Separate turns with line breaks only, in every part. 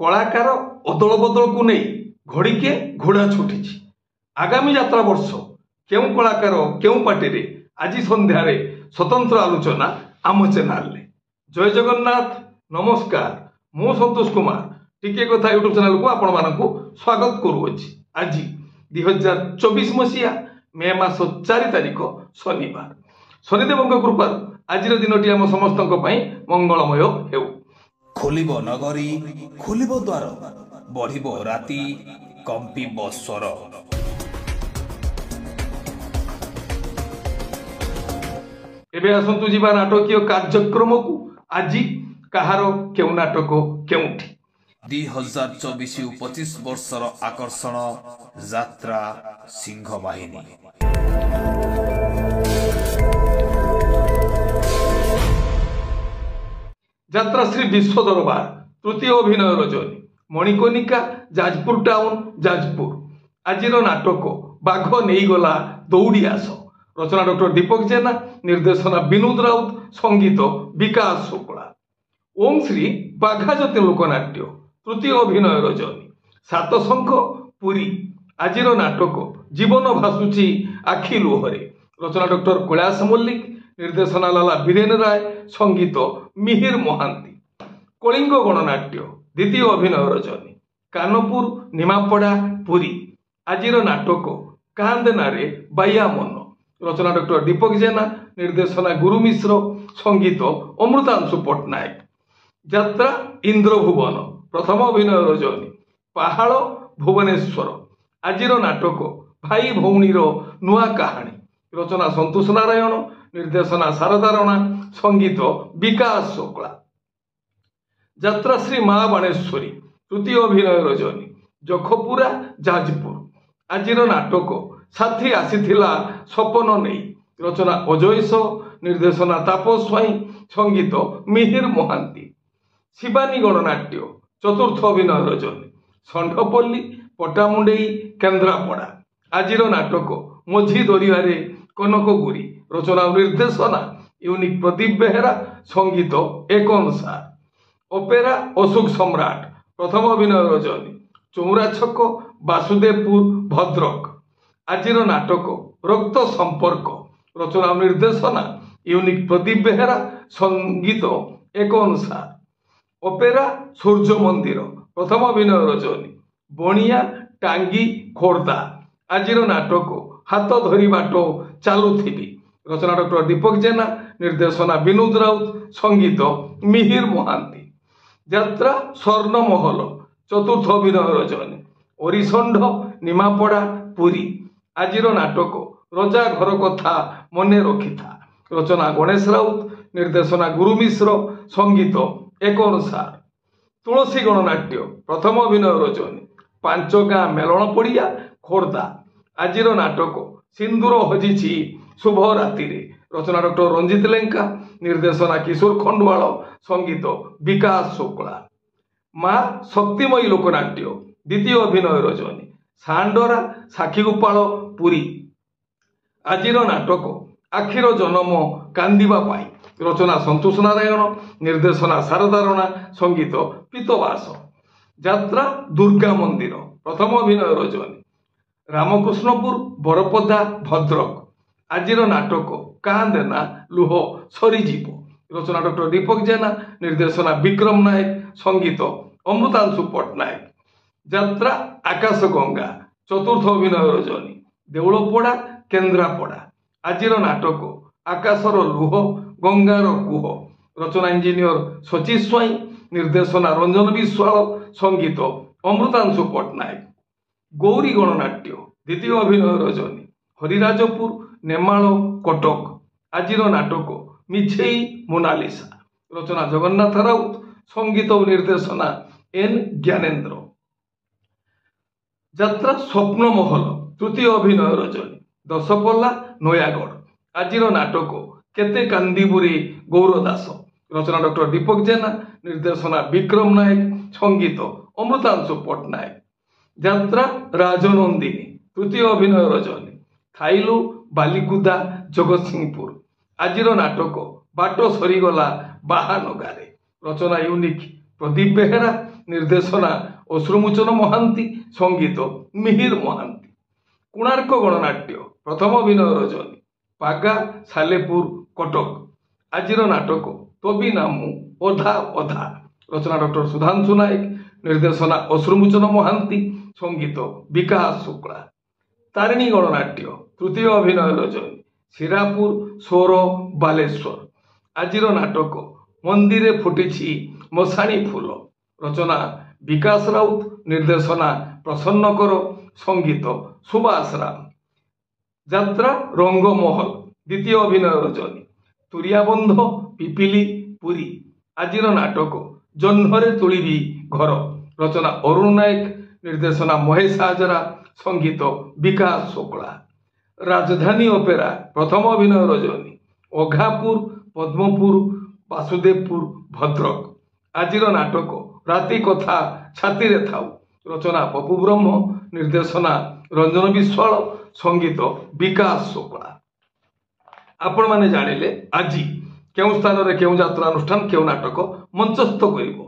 कलाकार अदल बदल को नहीं घड़ीके घोड़ा छुटी। आगामी यात्रा वर्ष क्यों कलाकार क्यों पार्टी रे आज संध्यार स्वतंत्र आलोचना आम चैनल। जय जगन्नाथ, नमस्कार। मु संतोष कुमार टिके कथा यूट्यूब चैनल को आपण मानकु स्वागत करूछि। आज 2024 मसीहा मे मास 4 तारिख शनिवार। शनिदेव कृपा आज दिनटी आम समस्त मंगलमय हेउ।
खोलिब नगरी खोलिब द्वार बढ़िब राति कंपिब स्वर।
एबे आसंतु जीवा नाटकीय कार्यक्रम को आज कहार केउ नाटक केउठी
2024-25 वर्षर आकर्षण यात्रा सिंह बाहिनी।
यात्रा श्री विश्व दरबार तृतीय अभिनय रजनी मणिकर्णिका जाजपुर टाउन जाजपुर। आज नाटक बाघ नहीं गला दौड़ी आस। रचना डॉक्टर दीपक जेना, निर्देशना विनोद राउत, संगीत विकास शुक्ला। ओम श्री बाघाजती लोकनाट्य तृतीय अभिनय रजनी सात शंख पुरी। आज नाटक जीवन भासुची आखि लुहरे। रचना डॉक्टर कैलाश मल्लिक, निर्देशना लाला बीरेन राय, संगीत मिहिर महांती। कलिंग गणनाट्य द्वितीय अभिनय रजनी कानपुर निमापड़ा पुरी। आज नाटक कांदेनारे बाया मन। रचना डॉक्टर दीपक जेना, निर्देशना गुरु मिश्र, संगीत अमृतांशु पट्टनायक। यात्रा इंद्रभुवन प्रथम अभिनय रजनी पहाड़ भुवनेश्वर। आज नाटक भाई भौणीर नुआ कहानी। रचना संतोष नारायण, निर्देशना शारदा राणा, संगीत विकास शुक्ला। यात्रा श्री माँ बाणेश्वरी तृतीय अभिनय रजनी जखपुरा जाजपुर। आज नाटक साथी आसीथिला सपन नहीं। रचना अजयस, निर्देशना तापस स्वाई, संगीत मिहिर महांती। शिवानी गणनाट्य चतुर्थ अभिनय रजनी षंढपल्ली पटामुंडेई केन्द्रापड़ा। आज नाटक मझी दरियारे कनकगुरी। रचना निर्देशना यूनिक प्रदीप बेहेरा, संगीत एक अनुसार। ओपेरा अशोक सम्राट प्रथम अभिनय रजनी चौरा छक वासुदेवपुर भद्रक। आज नाटक रक्त संपर्क। रचना निर्देशना यूनिक प्रदीप बेहेरा, संगीत एक अनुसार। ओपेरा सूर्य मंदिर प्रथम अभिनय रजनी बणिया टांगी खोर्धा। आज नाटक हाथ धरी बाट चलुथी। रचना डॉक्टर दीपक जेना, निर्देशना विनोद राउत, संगीत मिहिर महांती। यात्रा स्वर्ण महल चतुर्थ अभिनय रजनी ओरिसंड निमापड़ा पुरी। आज नाटक रजा घर कथा मने रखी था। रचना गणेश राउत, निर्देशना गुरु मिश्र, संगीत एक अनुसार। तुलसी गणनाट्य प्रथम अभिनय रजनी पांच गाँ मेलन पड़िया खोर्धा। आज नाटक सिंदूर हजिछि शुभ राति। रचना डॉक्टर रंजित लेंका, निर्देशना किशोर खंडवाल, संगीत विकास शुक्ला। माँ शक्तिमयी लोकनाट्य द्वितीय अभिनय रजनी सांडरा साक्षीगोपाल पुरी। आज नाटक आखिर जन्म कांदिबा पाई। रचना संतोष नारायण, निर्देशना शारदा राणा, संगीत पीतवास। यात्रा दुर्गा मंदिर प्रथम अभिनय रजनी रामकृष्णपुर बरपदा भद्रक। आज नाटक कांदेना लुह सरीजीव। रचना डॉक्टर दीपक जेना, निर्देशना विक्रम नायक, संगीत अमृतांशु पट्टनायक। यात्रा आकाश गंगा चतुर्थ अभिनय रजनी देउलपड़ा केन्द्रापड़ा। आज नाटक आकाशर लुह गंगार कुह। रचना इंजीनियर सचिव स्वाई, निर्देशना रंजन विश्वाल, संगीत अमृतांशु पट्टनायक। गौरी गणनाट्य द्वितीय अभिनय रजनी हरिराजपुर नेमाल कटक। आज नाटक मिछेई मोनालिसा। रचना जगन्नाथ राउत, संगीत और निर्देशना एन ज्ञानेन्द्र। यात्रा स्वप्न महल तृतीय अभिनय रजनी दशपल्ला नयागढ़। आज नाटक केते कांदीबुरी गौरदास। रचना डॉक्टर दीपक जेना, निर्देशना विक्रम नायक, संगीत अमृतांशु पट्टनायक। यात्रा राजनंदिनी तृतीय अभिनय रजनी थाइलु बालिकुदा जगतसिंहपुर। आज नाटक बाट सरीगला बाहानगारे। रचना यूनिक प्रदीप बेहेरा, ନିର୍ଦ୍ଦେଶନା ଅଶ୍ରୁମୋଚନ ମହାନ୍ତି, ସଙ୍ଗୀତ ମିହିର ମହାନ୍ତି। କୋଣାର୍କ ଗଣନାଟ୍ୟ ପ୍ରଥମ ଅଭିନୟ ରଜନୀ, ପାଗା ସାଲେପୁର କଟକ। ଆଜିର ନାଟକ ତୋବି ନାମୁ ଅଧା ଅଧା, ରଚନା ଡକ୍ଟର ସୁଧାଂଶୁ ନାୟକ, ନିର୍ଦ୍ଦେଶନା ଅଶ୍ରୁମୋଚନ ମହାନ୍ତି, ସଙ୍ଗୀତ ବିକାଶ ଶୁକ୍ଳା। ତାରିଣୀ ଗଣନାଟ୍ୟ ତୃତୀୟ ଅଭିନୟ ରଜନୀ, ଶିରାପୁର ସୋର ବାଲେଶ୍ୱର। ଆଜିର ନାଟକ ମନ୍ଦିରେ ଫୁଟିଛି ମଶାଣୀ ଫୁଲ, ରଚନା ବିକାଶ ରାଉତ, ନିର୍ଦ୍ଦେଶନା ପ୍ରସନ୍ନ କର, ସଙ୍ଗୀତ ସୁବାସ ରାମ। ଯାତ୍ରା ରଙ୍ଗମହଲ ଦ୍ୱିତୀୟ ଅଭିନୟ ରଜନୀ, ତୁରିଆବନ୍ଧ ପିପିଲି ପୁରୀ। ଆଜିର ନାଟକ ଜହ୍ନରେ ତୋଳିବି ଘର, ରଚନା ଅରୁଣ ନାୟକ, ନିର୍ଦ୍ଦେଶନା ମହେଶ ହାଜରା, ସଙ୍ଗୀତ ବିକାଶ ଶୁକ୍ଳା। ରାଜଧାନୀ ଅପେରା ପ୍ରଥମ ଅଭିନୟ ରଜନୀ, ଅଘାପୁର ପଦ୍ମପୁର ବାସୁଦେବପୁର ଭଦ୍ରକ। ଆଜିର ନାଟକ ରାତି କଥା ଛାତିରେ ଥାଉ, ରଚନା ପପୁ ବ୍ରହ୍ମ, ନିର୍ଦ୍ଦେଶନା ରଞ୍ଜନ ବିଶ୍ୱାଳ, ସଙ୍ଗୀତ ବିକାଶ ଶୁକ୍ଳା। ଆପଣମାନେ ଜାଣିଲେ ଆଜି କେଉଁ ସ୍ଥାନରେ କେଉଁ ଯାତ୍ରା ଅନୁଷ୍ଠାନ କେଉଁ ନାଟକ ମଞ୍ଚସ୍ଥ କରିବ।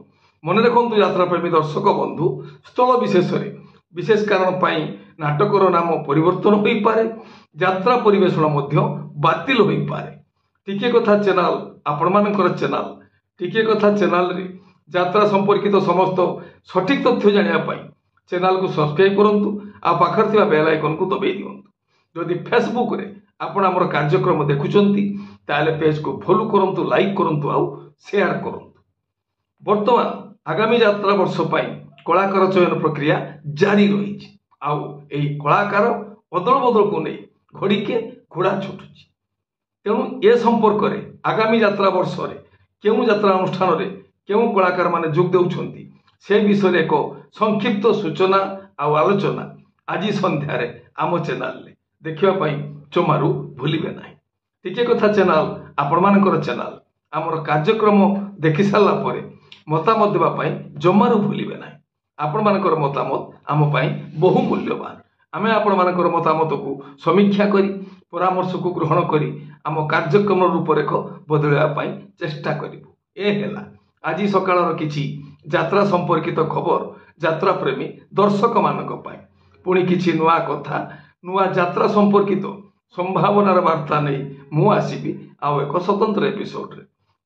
ମନେ ରଖନ୍ତୁ ଯାତ୍ରାପ୍ରେମୀ ଦର୍ଶକ ବନ୍ଧୁ, ସ୍ଥଳ ବିଶେଷରେ ବିଶେଷ କାରଣ ପାଇଁ ନାଟକର ନାମ ପରିବର୍ତ୍ତନ ହୋଇପାରେ, ଯାତ୍ରା ପରିବେଷଣ ମଧ୍ୟ ବାତିଲ ହୋଇପାରେ। ଟିକିଏ କଥା ଚ୍ୟାନେଲ ଆପଣମାନଙ୍କର ଚ୍ୟାନେଲ। ଟିକିଏ କଥା ଚ୍ୟାନେଲରେ ଯାତ୍ରା ସମ୍ପର୍କିତ ସମସ୍ତ ସଠିକ ତଥ୍ୟ ଜାଣିବା ପାଇଁ ଚ୍ୟାନେଲକୁ ସବସ୍କ୍ରାଇବ କରନ୍ତୁ, ଆଉ ପାଖରେ ଥିବା ବେଲ୍ ଆଇକନକୁ ଦବାଇ ଦିଅନ୍ତୁ। ଯଦି ଫେସବୁକରେ ଆପଣ ଆମର କାର୍ଯ୍ୟକ୍ରମ ଦେଖୁଛନ୍ତି ତାହେଲେ ପେଜକୁ ଫଲୋ କରନ୍ତୁ, ଲାଇକ୍ କରନ୍ତୁ ଆଉ ସେୟାର କରନ୍ତୁ। ବର୍ତ୍ତମାନ ଆଗାମୀ ଯାତ୍ରା ବର୍ଷ ପାଇଁ କଳାକାର ଚୟନ ପ୍ରକ୍ରିୟା ଜାରି ରହିଛି, ଆଉ ଏହି କଳାକାର ଅଦଳ ବଦଳକୁ ନେଇ ଘଡ଼ିକେ ଘୋଡ଼ା ଛୁଟୁଛି। ତେଣୁ ଏ ସମ୍ପର୍କରେ ଆଗାମୀ ଯାତ୍ରା ବର୍ଷରେ କେଉଁ ଯାତ୍ରା ଅନୁଷ୍ଠାନରେ କେଉଁ କଳାକାରମାନେ ଯୋଗ ଦେଉଛନ୍ତି ସେ ବିଷୟରେ ଏକ ସଂକ୍ଷିପ୍ତ ସୂଚନା ଆଉ ଆଲୋଚନା ଆଜି ସନ୍ଧ୍ୟାରେ ଆମ ଚ୍ୟାନେଲରେ ଦେଖିବା ପାଇଁ ଜମାରୁ ଭୁଲିବେ ନାହିଁ। ଟିକିଏ କଥା ଚ୍ୟାନେଲ ଆପଣମାନଙ୍କର ଚ୍ୟାନେଲ। ଆମର କାର୍ଯ୍ୟକ୍ରମ ଦେଖି ସାରିଲା ପରେ ମତାମତ ଦେବା ପାଇଁ ଜମାରୁ ଭୁଲିବେ ନାହିଁ। ଆପଣମାନଙ୍କର ମତାମତ ଆମ ପାଇଁ ବହୁ ମୂଲ୍ୟବାନ। ଆମେ ଆପଣମାନଙ୍କର ମତାମତକୁ ସମୀକ୍ଷା କରି ପରାମର୍ଶକୁ ଗ୍ରହଣ କରି ଆମ କାର୍ଯ୍ୟକ୍ରମ ରୂପରେଖ ବଦଳାଇବା ପାଇଁ ଚେଷ୍ଟା କରିବୁ। ଏ ହେଲା ଆଜି ସକାଳର କିଛି ଯାତ୍ରା ସମ୍ପର୍କିତ ଖବର ଯାତ୍ରାପ୍ରେମୀ ଦର୍ଶକମାନଙ୍କ ପାଇଁ। ପୁଣି କିଛି ନୂଆ କଥା, ନୂଆ ଯାତ୍ରା ସମ୍ପର୍କିତ ସମ୍ଭାବନାର ବାର୍ତ୍ତା ନେଇ ମୁଁ ଆସିବି ଆଉ ଏକ ସ୍ୱତନ୍ତ୍ର ଏପିସୋଡରେ।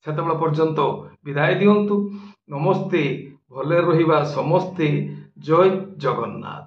ସେତେବେଳେ ପର୍ଯ୍ୟନ୍ତ ବିଦାୟ ଦିଅନ୍ତୁ। ନମସ୍ତେ, ଭଲରେ ରହିବା ସମସ୍ତେ। ଜୟ ଜଗନ୍ନାଥ।